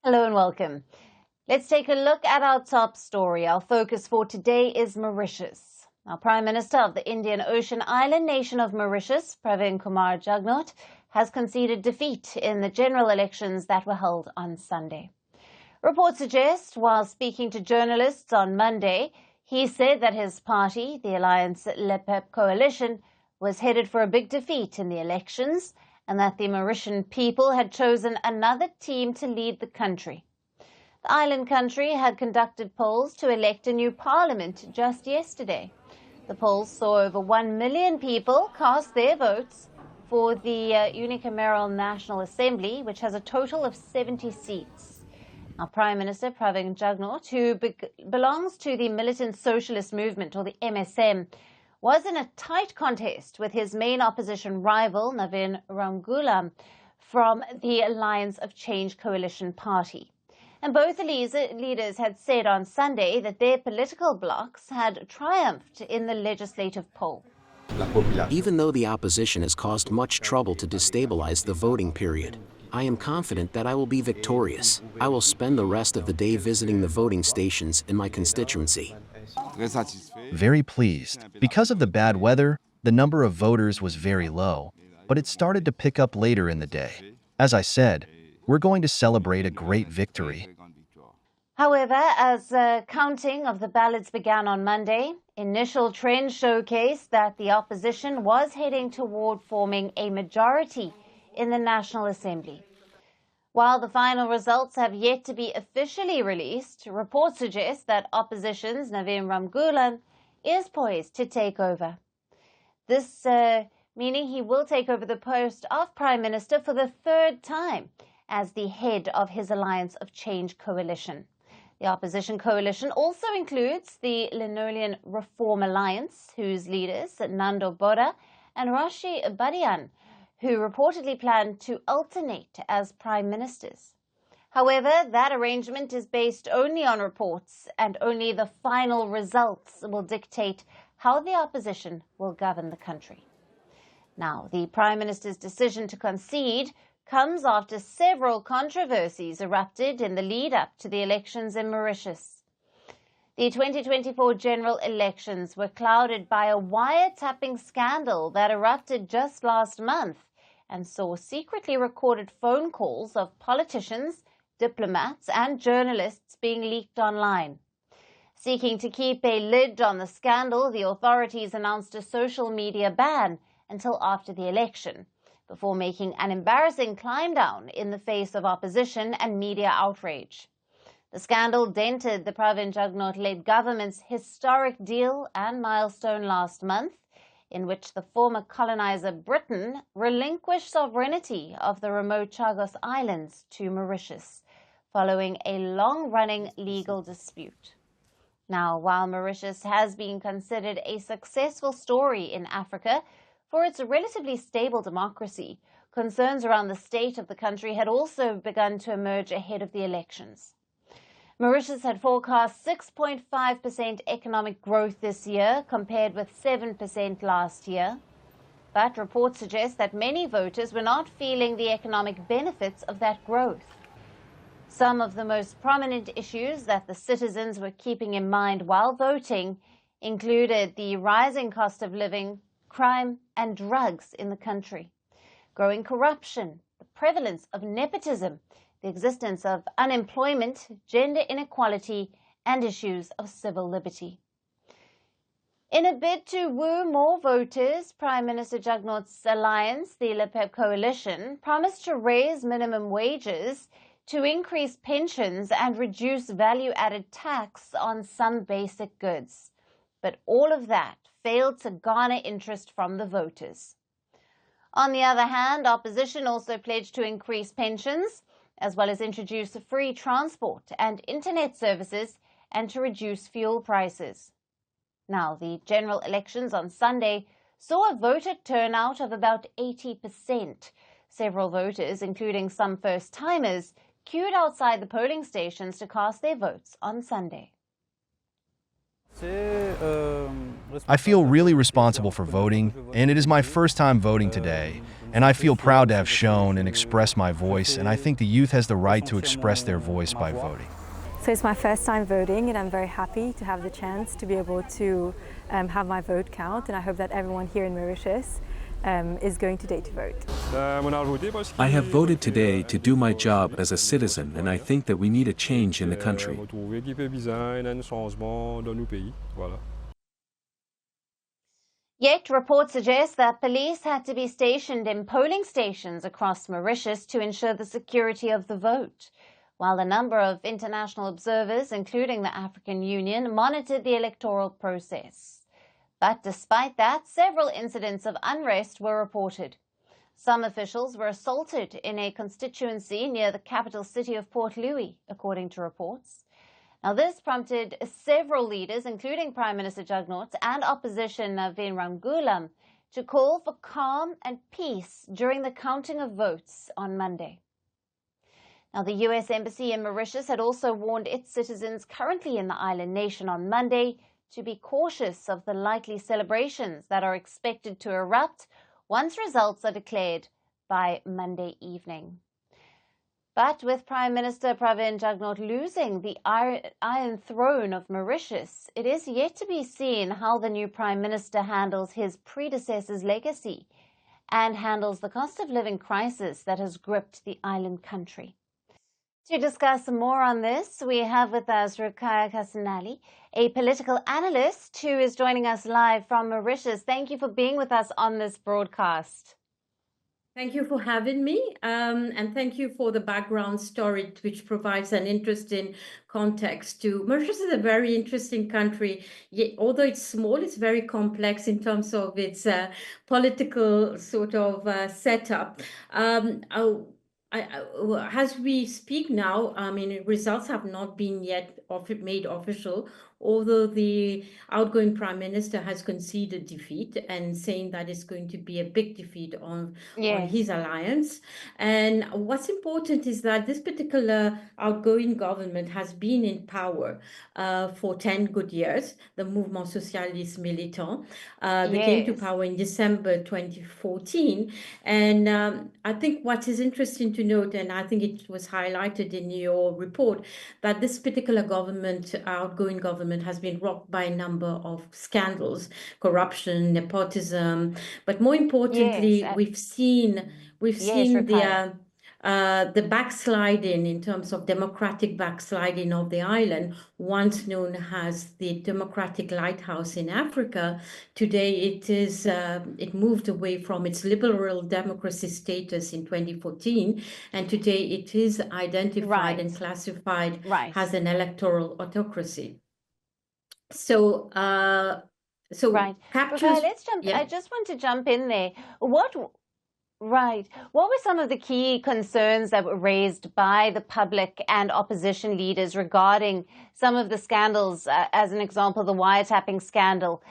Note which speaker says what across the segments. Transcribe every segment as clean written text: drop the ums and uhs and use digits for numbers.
Speaker 1: Hello and welcome. Let's take a look at our top story. Our focus for today is Mauritius. Our Prime Minister of the Indian Ocean island nation of Mauritius, Pravind Jugnauth, has conceded defeat in the general elections that were held on Sunday. Reports suggest, while speaking to journalists on Monday, he said that his party, the Alliance Le Peuple Coalition, was headed for a big defeat in the elections and that the Mauritian people had chosen another team to lead the country. The island country had conducted polls to elect a new parliament just yesterday. The polls saw over 1 million people cast their votes for the unicameral National Assembly, which has a total of 70 seats. Our Prime Minister, Pravind Jugnauth, who belongs to the Militant Socialist Movement, or the MSM, was in a tight contest with his main opposition rival, Navin Ramgoolam, from the Alliance of Change Coalition Party. And both the leaders had said on Sunday that their political blocs had triumphed in the legislative poll.
Speaker 2: Even though the opposition has caused much trouble to destabilize the voting period, I am confident that I will be victorious. I will spend the rest of the day visiting the voting stations in my constituency.
Speaker 3: Very pleased. Because of the bad weather, the number of voters was very low, but it started to pick up later in the day. As I said, we're going to celebrate a great victory.
Speaker 1: However, as counting of the ballots began on Monday, initial trends showcased that the opposition was heading toward forming a majority in the National Assembly. While the final results have yet to be officially released, reports suggest that opposition's Navin Ramgoolam is poised to take over. This meaning he will take over the post of Prime Minister for the third time as the head of his Alliance of Change Coalition. The opposition coalition also includes the Linoleum Reform Alliance, whose leaders, Nando Bora and Rashi Badian, who reportedly plan to alternate as prime ministers. However, that arrangement is based only on reports, and only the final results will dictate how the opposition will govern the country. Now, the Prime Minister's decision to concede comes after several controversies erupted in the lead-up to the elections in Mauritius. The 2024 general elections were clouded by a wiretapping scandal that erupted just last month and saw secretly recorded phone calls of politicians, diplomats and journalists being leaked online. Seeking to keep a lid on the scandal, the authorities announced a social media ban until after the election, before making an embarrassing climb down in the face of opposition and media outrage. The scandal dented the Pravind Jugnauth-led government's historic deal and milestone last month, in which the former colonizer Britain relinquished sovereignty of the remote Chagos Islands to Mauritius, following a long-running legal dispute. Now, while Mauritius has been considered a successful story in Africa for its relatively stable democracy, concerns around the state of the country had also begun to emerge ahead of the elections. Mauritius had forecast 6.5% economic growth this year, compared with 7% last year. But reports suggest that many voters were not feeling the economic benefits of that growth. Some of the most prominent issues that the citizens were keeping in mind while voting included the rising cost of living, crime and drugs in the country, growing corruption, the prevalence of nepotism, the existence of unemployment, gender inequality, and issues of civil liberty. In a bid to woo more voters, Prime Minister Jugnauth's alliance, the Le Peuple Coalition, promised to raise minimum wages, to increase pensions and reduce value-added tax on some basic goods. But all of that failed to garner interest from the voters. On the other hand, opposition also pledged to increase pensions, as well as introduce free transport and internet services and to reduce fuel prices. Now, the general elections on Sunday saw a voter turnout of about 80%. Several voters, including some first-timers, queued outside the polling stations to cast their votes on Sunday.
Speaker 3: I feel really responsible for voting, and it is my first time voting today, and I feel proud to have shown and expressed my voice, and I think the youth has the right to express their voice by voting.
Speaker 4: So it's my first time voting, and I'm very happy to have the chance to be able to have my vote count, and I hope that everyone here in Mauritius is going today to vote.
Speaker 5: I have voted today to do my job as a citizen, and I think that we need a change in the country.
Speaker 1: Yet, reports suggest that police had to be stationed in polling stations across Mauritius to ensure the security of the vote, while a number of international observers, including the African Union, monitored the electoral process. But despite that, several incidents of unrest were reported. Some officials were assaulted in a constituency near the capital city of Port Louis, according to reports. Now, this prompted several leaders, including Prime Minister Jugnauth and opposition Navin Ramgoolam, to call for calm and peace during the counting of votes on Monday. Now, the US Embassy in Mauritius had also warned its citizens currently in the island nation on Monday to be cautious of the likely celebrations that are expected to erupt once results are declared by Monday evening. But with Prime Minister Pravind Jugnauth losing the Iron Throne of Mauritius, it is yet to be seen how the new Prime Minister handles his predecessor's legacy and handles the cost of living crisis that has gripped the island country. To discuss more on this, we have with us Ruqaiya Kassanali, a political analyst who is joining us live from Mauritius. Thank you for being with us on this broadcast.
Speaker 6: Thank you for having me, and thank you for the background story, which provides an interesting context to Mauritius. Is a very interesting country. Yet, although it's small, it's very complex in terms of its political sort of setup. As we speak now, I mean, results have not been yet made official, although the outgoing Prime Minister has conceded defeat and saying that it's going to be a big defeat on his alliance. And what's important is that this particular outgoing government has been in power for 10 good years, the Mouvement Socialiste Militant. They came to power in December 2014. And I think what is interesting to note, and I think it was highlighted in your report, that this particular government, outgoing government, has been rocked by a number of scandals, corruption, nepotism, but more importantly, we've seen the backsliding in terms of democratic backsliding of the island, once known as the democratic lighthouse in Africa. Today, it moved away from its liberal democracy status in 2014, and today it is identified and classified as an electoral autocracy. So,
Speaker 1: captures. Let's jump. I just want to jump in there. What were some of the key concerns that were raised by the public and opposition leaders regarding some of the scandals? As an example, the wiretapping scandal,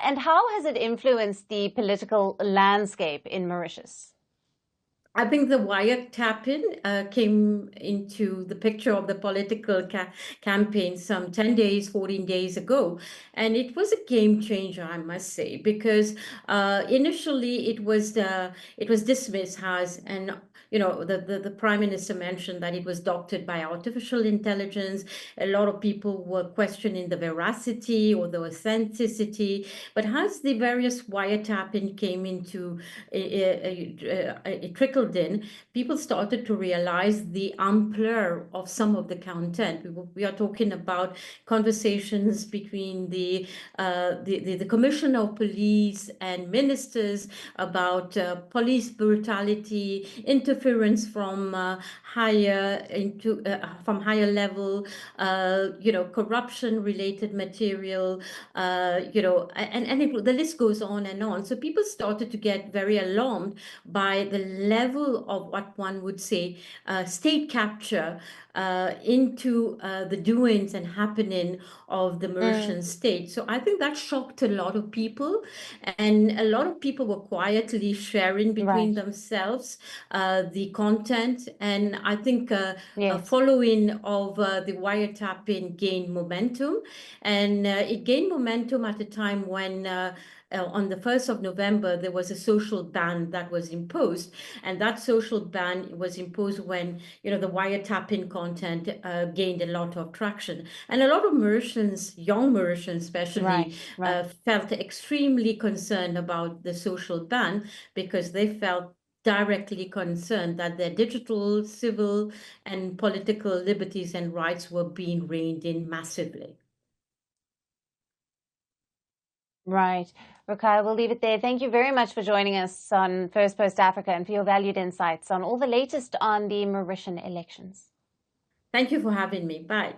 Speaker 1: and how has it influenced the political landscape in Mauritius?
Speaker 6: I think the wiretapping came into the picture of the political campaign some 10 days, 14 days ago. And it was a game changer, I must say, because initially it was dismissed as, and the Prime Minister mentioned that it was doctored by artificial intelligence. A lot of people were questioning the veracity or the authenticity. But as the various wiretapping came into it trickled in, people started to realize the ampleur of some of the content. We are talking about conversations between the Commissioner of Police and ministers about police brutality, interference from higher level, corruption-related material, and the list goes on and on. So people started to get very alarmed by the level level of what one would say state capture into the doings and happening of the Mauritian state. So I think that shocked a lot of people, and a lot of people were quietly sharing between themselves the content. And I think following of the wiretapping gained momentum, and it gained momentum at a time when on the 1st of November, there was a social ban that was imposed. And that social ban was imposed when, the wiretapping content gained a lot of traction. And a lot of Mauritians, young Mauritians especially, felt extremely concerned about the social ban, because they felt directly concerned that their digital, civil, and political liberties and rights were being reined in massively.
Speaker 1: Right. Rukai, we'll leave it there. Thank you very much for joining us on Firstpost Africa and for your valued insights on all the latest on the Mauritian elections.
Speaker 6: Thank you for having me. Bye.